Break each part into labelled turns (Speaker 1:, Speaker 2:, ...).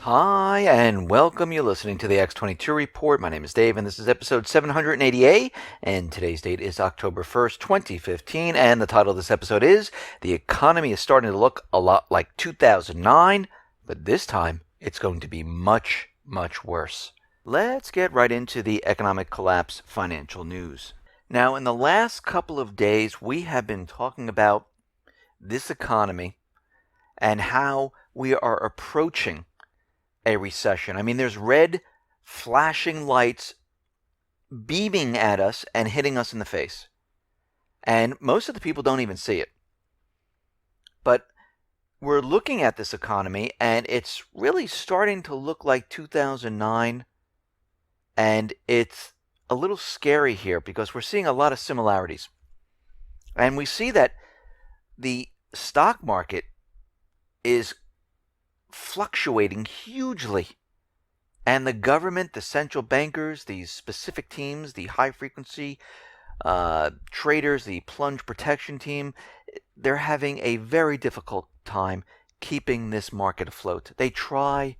Speaker 1: Hi, and welcome. You're listening to the X22 Report. My name is Dave, and this is episode 788, and today's date is October 1st, 2015, and the title of this episode is The Economy is Starting to Look a Lot Like 2009, but this time it's going to be much, much worse. Let's get right into the economic collapse financial news. Now, in the last couple of days, we have been talking about this economy and how we are approaching a recession. I mean, there's red flashing lights beaming at us and hitting us in the face. And most of the people don't even see it. But we're looking at this economy and it's really starting to look like 2009. And it's a little scary here because we're seeing a lot of similarities. And we see that the stock market is fluctuating hugely. And the government, the central bankers, these specific teams, the high frequency traders, the plunge protection team, they're having a very difficult time keeping this market afloat. They try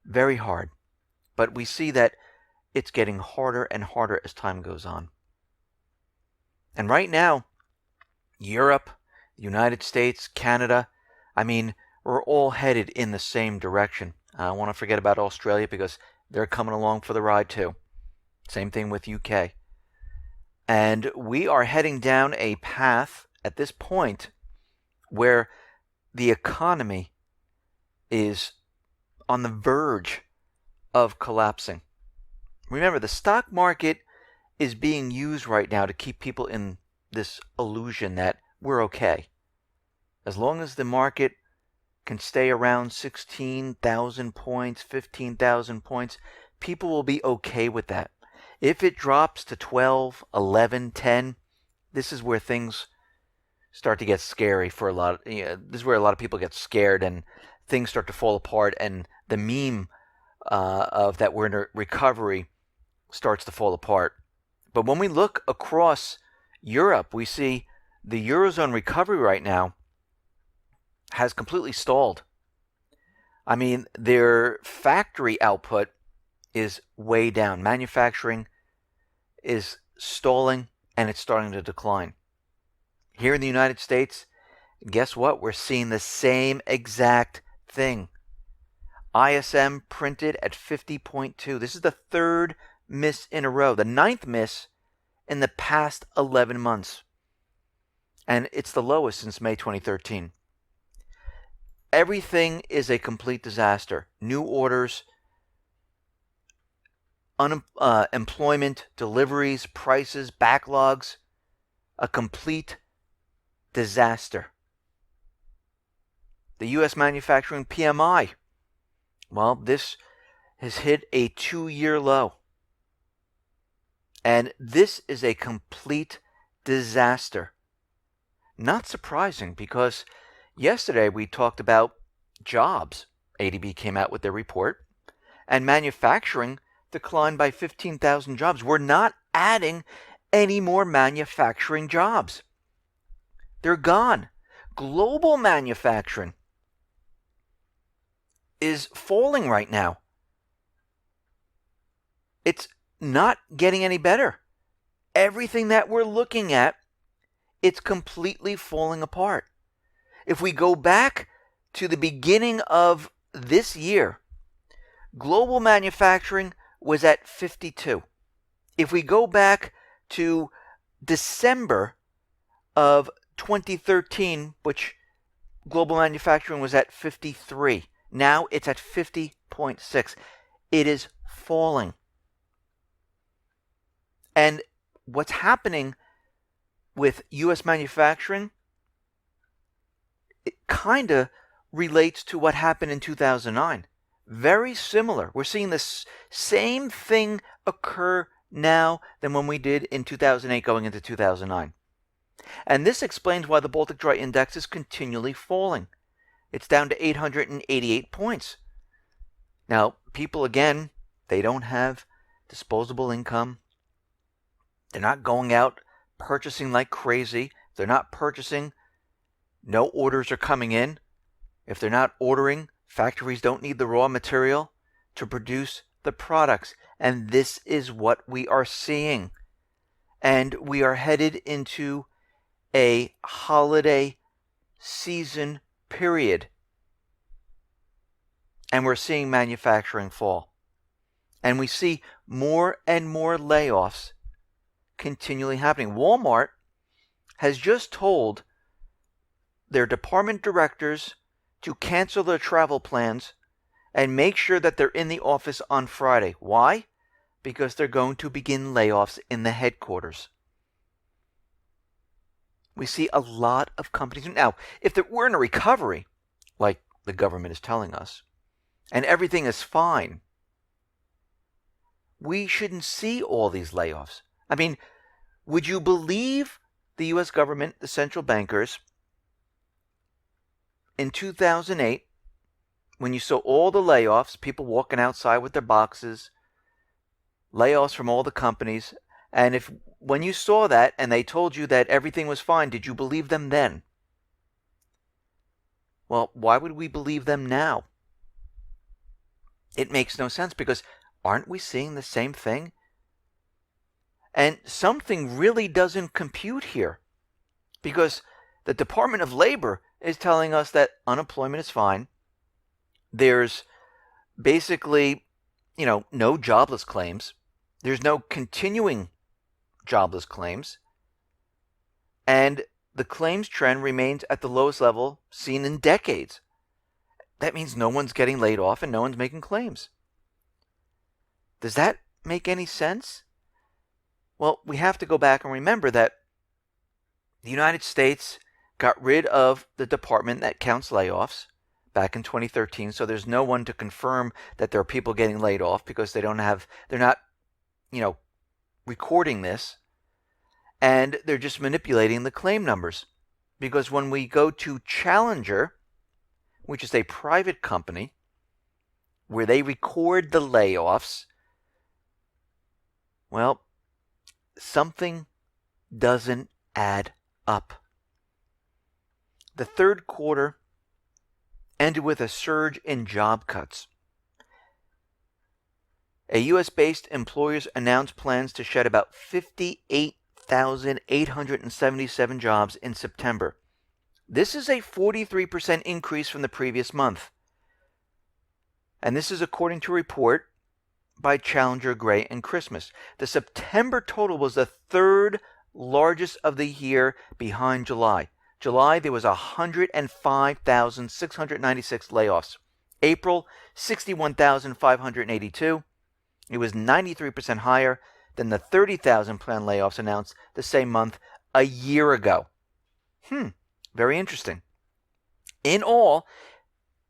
Speaker 1: very hard, but we see that it's getting harder and harder as time goes on. And right now, Europe, the United States, Canada, we're all headed in the same direction. I don't want to forget about Australia because they're coming along for the ride too. Same thing with UK. And we are heading down a path at this point where the economy is on the verge of collapsing. Remember, the stock market is being used right now to keep people in this illusion that we're okay. As long as the market can stay around 16,000 points, 15,000 points, people will be okay with that. If it drops to 12, 11, 10, this is where things start to get scary for a lot. This is where a lot of people get scared and things start to fall apart, and the meme of that we're in a recovery starts to fall apart. But when we look across Europe, we see the Eurozone recovery right now has completely stalled. Their factory output is way down. Manufacturing is stalling and it's starting to decline. Here in the United States, guess what? We're seeing the same exact thing. ISM printed at 50.2. This is the third miss in a row, the ninth miss in the past 11 months. And it's the lowest since May 2013. Everything is a complete disaster. New orders, employment, deliveries, prices, backlogs, a complete disaster. The U.S. manufacturing PMI, well, this has hit a 2-year low. And this is a complete disaster. Not surprising because yesterday we talked about jobs. ADB came out with their report, and manufacturing declined by 15,000 jobs. We're not adding any more manufacturing jobs. They're gone. Global manufacturing is falling right now. It's not getting any better. Everything that we're looking at, it's completely falling apart. If we go back to the beginning of this year, global manufacturing was at 52. If we go back to December of 2013, which global manufacturing was at 53, now it's at 50.6. It is falling. And what's happening with U.S. manufacturing, it kind of relates to what happened in 2009. Very similar. We're seeing the same thing occur now than when we did in 2008 going into 2009. And this explains why the Baltic Dry Index is continually falling. It's down to 888 points. Now, people, again, they don't have disposable income. They're not going out purchasing like crazy. They're not purchasing. No orders are coming in. If they're not ordering, Factories don't need the raw material to produce the products. And this is what we are seeing. And we are headed into a holiday season period. And we're seeing manufacturing fall. And we see more and more layoffs continually happening. Walmart has just told their department directors to cancel their travel plans and make sure that they're in the office on Friday. Why? Because they're going to begin layoffs in the headquarters. We see a lot of companies. Now, if we're in a recovery, like the government is telling us, and everything is fine, we shouldn't see all these layoffs. I mean, would you believe the U.S. government, the central bankers, in 2008, when you saw all the layoffs, people walking outside with their boxes, layoffs from all the companies, and when you saw that and they told you that everything was fine, did you believe them then? Well, why would we believe them now? It makes no sense, because aren't we seeing the same thing? And something really doesn't compute here, because the Department of Labor is telling us that unemployment is fine. There's basically, no jobless claims. There's no continuing jobless claims. And the claims trend remains at the lowest level seen in decades. That means no one's getting laid off and no one's making claims. Does that make any sense? Well, we have to go back and remember that the United States got rid of the department that counts layoffs back in 2013. So there's no one to confirm that there are people getting laid off, because they're not, recording this. And they're just manipulating the claim numbers. Because when we go to Challenger, which is a private company, where they record the layoffs, well, something doesn't add up. The third quarter ended with a surge in job cuts. A U.S.-based employers announced plans to shed about 58,877 jobs in September. This is a 43% increase from the previous month. And this is according to a report by Challenger, Gray, and Christmas. The September total was the third largest of the year, behind July. July, there was 105,696 layoffs. April, 61,582. It was 93% higher than the 30,000 planned layoffs announced the same month a year ago. Very interesting. In all,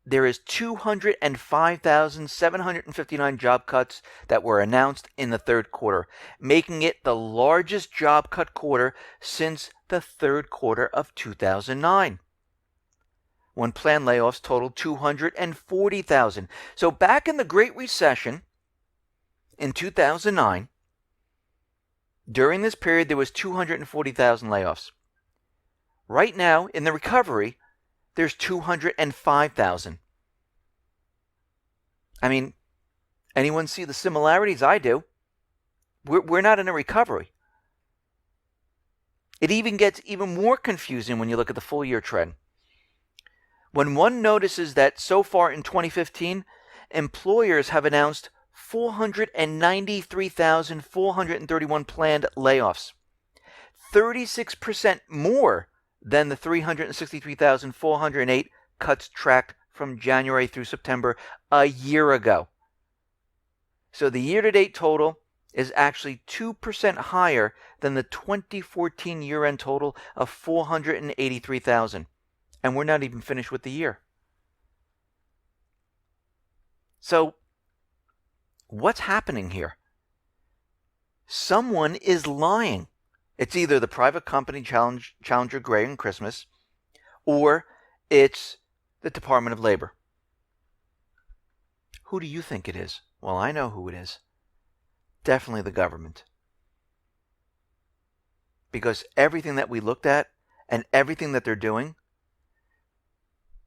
Speaker 1: there is 205,759 job cuts that were announced in the third quarter, making it the largest job cut quarter since the third quarter of 2009, when planned layoffs totaled 240,000. So back in the Great Recession in 2009, during this period, there was 240,000 layoffs. Right now, in the recovery, there's 205,000. I mean, anyone see the similarities? I do. We're not in a recovery. It even gets even more confusing when you look at the full year trend. When one notices that so far in 2015, employers have announced 493,431 planned layoffs, 36% more than the 363,408 cuts tracked from January through September a year ago. So the year-to-date total is actually 2% higher than the 2014 year-end total of 483,000. And we're not even finished with the year. So what's happening here? Someone is lying. It's either the private company Challenger, Gray, and Christmas, or it's the Department of Labor. Who do you think it is? Well, I know who it is. Definitely the government. Because everything that we looked at and everything that they're doing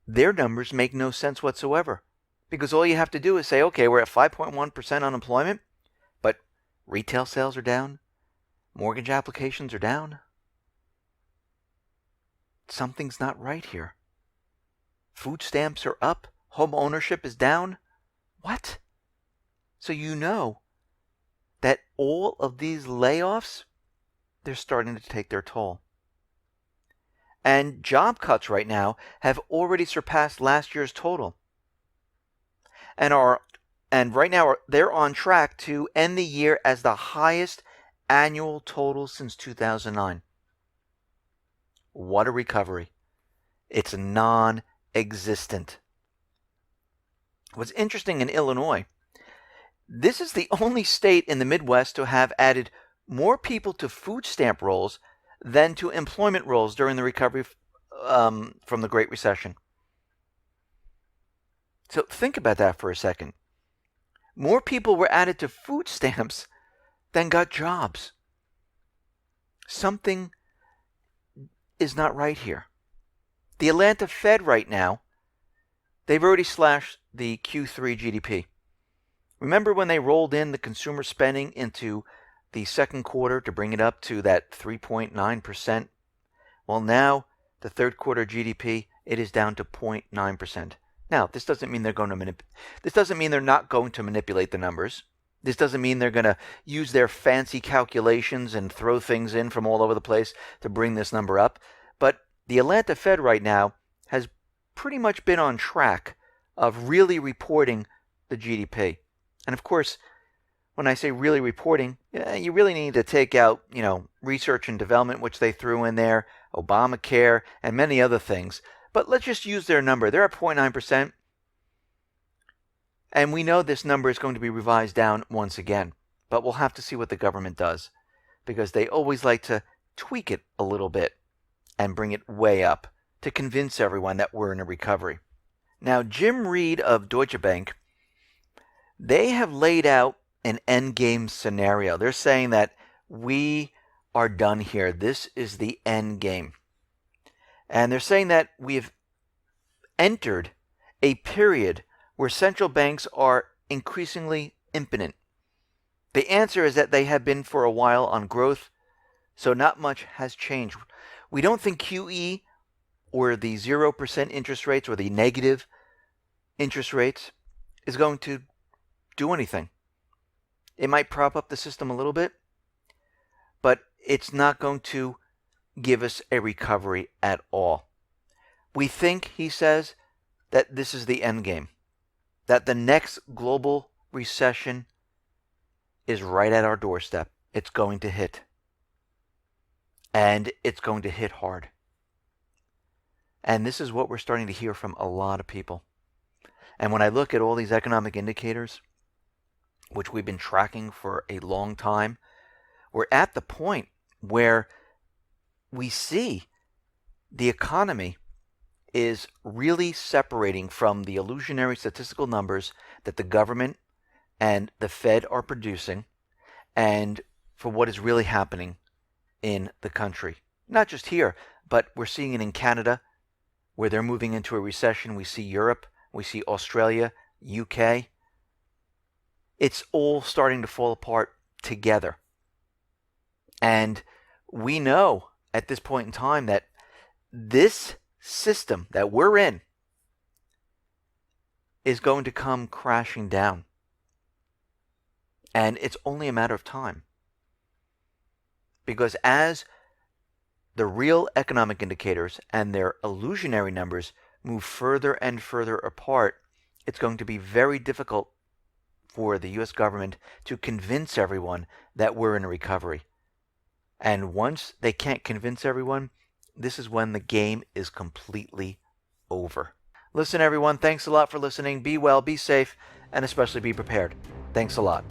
Speaker 1: their numbers make no sense whatsoever. Because all you have to do is say, okay, we're at 5.1% unemployment, but retail sales are down, mortgage applications are down. Something's not right here. Food stamps are up, home ownership is down. What? So you know that all of these layoffs, they're starting to take their toll. And job cuts right now have already surpassed last year's total. And right now they're on track to end the year as the highest annual total since 2009. What a recovery. It's non-existent. What's interesting in Illinois, this is the only state in the Midwest to have added more people to food stamp rolls than to employment rolls during the recovery from the Great Recession. So think about that for a second. More people were added to food stamps than got jobs. Something is not right here. The Atlanta Fed right now, they've already slashed the Q3 GDP. Remember when they rolled in the consumer spending into the second quarter to bring it up to that 3.9%? Well, now the third quarter GDP, it is down to 0.9%. Now, this doesn't mean they're not going to manipulate the numbers. This doesn't mean they're going to use their fancy calculations and throw things in from all over the place to bring this number up. But the Atlanta Fed right now has pretty much been on track of really reporting the GDP. And of course, when I say really reporting, you really need to take out, research and development, which they threw in there, Obamacare, and many other things. But let's just use their number. They're at 0.9%. And we know this number is going to be revised down once again. But we'll have to see what the government does, because they always like to tweak it a little bit and bring it way up to convince everyone that we're in a recovery. Now, Jim Reed of Deutsche Bank, they have laid out an endgame scenario. They're saying that we are done here. This is the end game. And they're saying that we've entered a period where central banks are increasingly impotent. The answer is that they have been for a while on growth, so not much has changed. We don't think QE or the 0% interest rates or the negative interest rates is going to do anything. It might prop up the system a little bit, but it's not going to give us a recovery at all. We think, he says, that this is the end game, that the next global recession is right at our doorstep. It's going to hit. And it's going to hit hard. And this is what we're starting to hear from a lot of people. And when I look at all these economic indicators, which we've been tracking for a long time, we're at the point where we see the economy is really separating from the illusionary statistical numbers that the government and the Fed are producing and for what is really happening in the country. Not just here, but we're seeing it in Canada, where they're moving into a recession. We see Europe, we see Australia, UK. It's all starting to fall apart together. And we know at this point in time that this system that we're in is going to come crashing down. And it's only a matter of time. Because as the real economic indicators and their illusionary numbers move further and further apart, it's going to be very difficult for the U.S. government to convince everyone that we're in a recovery. And once they can't convince everyone, this is when the game is completely over. Listen, everyone, thanks a lot for listening. Be well, be safe, and especially be prepared. Thanks a lot.